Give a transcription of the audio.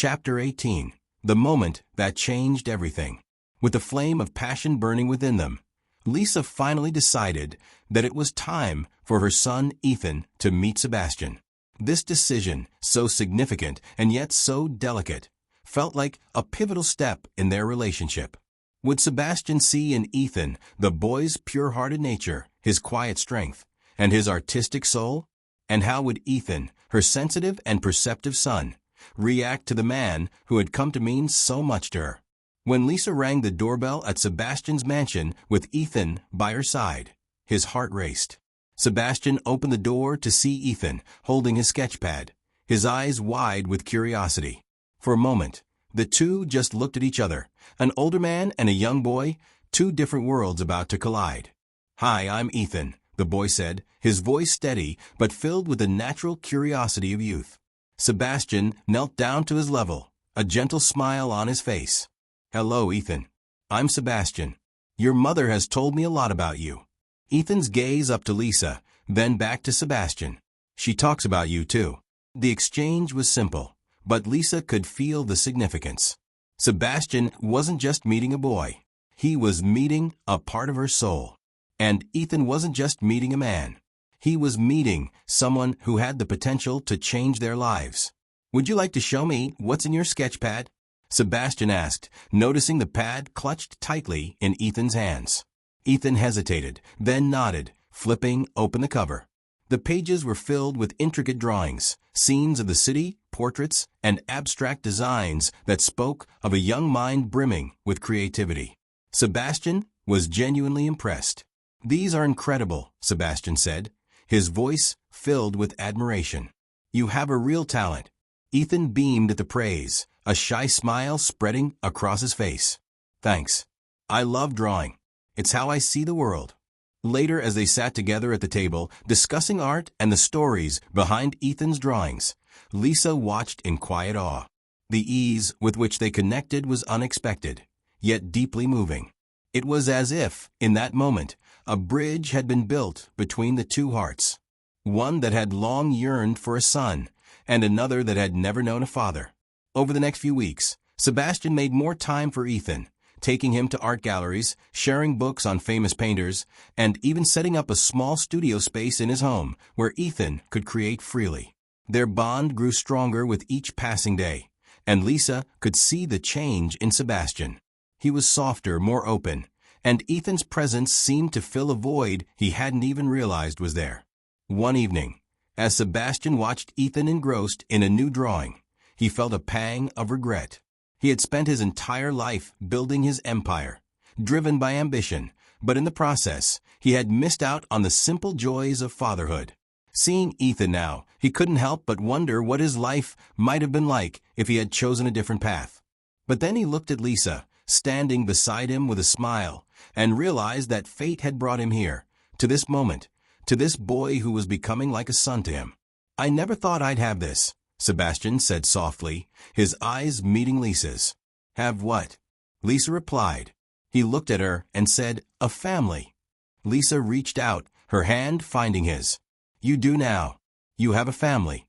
Chapter 18. The Moment That Changed Everything. With the flame of passion burning within them, Lisa finally decided that it was time for her son Ethan to meet Sebastian. This decision, so significant and yet so delicate, felt like a pivotal step in their relationship. Would Sebastian see in Ethan the boy's pure-hearted nature, his quiet strength, and his artistic soul? And how would Ethan, her sensitive and perceptive son, react to the man who had come to mean so much to her? When Lisa rang the doorbell at Sebastian's mansion with Ethan by her side, his heart raced. Sebastian opened the door to see Ethan holding his sketchpad, his eyes wide with curiosity. For a moment, the two just looked at each other, an older man and a young boy, two different worlds about to collide. "Hi, I'm Ethan," the boy said, his voice steady but filled with the natural curiosity of youth. Sebastian knelt down to his level, a gentle smile on his face. "Hello, Ethan. I'm Sebastian. Your mother has told me a lot about you." Ethan's gaze up to Lisa, then back to Sebastian. "She talks about you too." The exchange was simple, but Lisa could feel the significance. Sebastian wasn't just meeting a boy. He was meeting a part of her soul. And Ethan wasn't just meeting a man. He was meeting someone who had the potential to change their lives. "Would you like to show me what's in your sketchpad?" Sebastian asked, noticing the pad clutched tightly in Ethan's hands. Ethan hesitated, then nodded, flipping open the cover. The pages were filled with intricate drawings, scenes of the city, portraits, and abstract designs that spoke of a young mind brimming with creativity. Sebastian was genuinely impressed. "These are incredible," Sebastian said, his voice filled with admiration. "You have a real talent." Ethan beamed at the praise, a shy smile spreading across his face. "Thanks. I love drawing. It's how I see the world." Later, as they sat together at the table, discussing art and the stories behind Ethan's drawings, Lisa watched in quiet awe. The ease with which they connected was unexpected, yet deeply moving. It was as if, in that moment, a bridge had been built between the two hearts, one that had long yearned for a son, and another that had never known a father. Over the next few weeks, Sebastian made more time for Ethan, taking him to art galleries, sharing books on famous painters, and even setting up a small studio space in his home where Ethan could create freely. Their bond grew stronger with each passing day, and Lisa could see the change in Sebastian. He was softer, more open, and Ethan's presence seemed to fill a void he hadn't even realized was there. One evening, as Sebastian watched Ethan engrossed in a new drawing, he felt a pang of regret. He had spent his entire life building his empire, driven by ambition, but in the process, he had missed out on the simple joys of fatherhood. Seeing Ethan now, he couldn't help but wonder what his life might have been like if he had chosen a different path. But then he looked at Lisa, standing beside him with a smile, and realized that fate had brought him here, to this moment, to this boy who was becoming like a son to him. "I never thought I'd have this," Sebastian said softly, his eyes meeting Lisa's. "Have what?" Lisa replied. He looked at her and said, "A family." Lisa reached out, her hand finding his. "You do now. You have a family."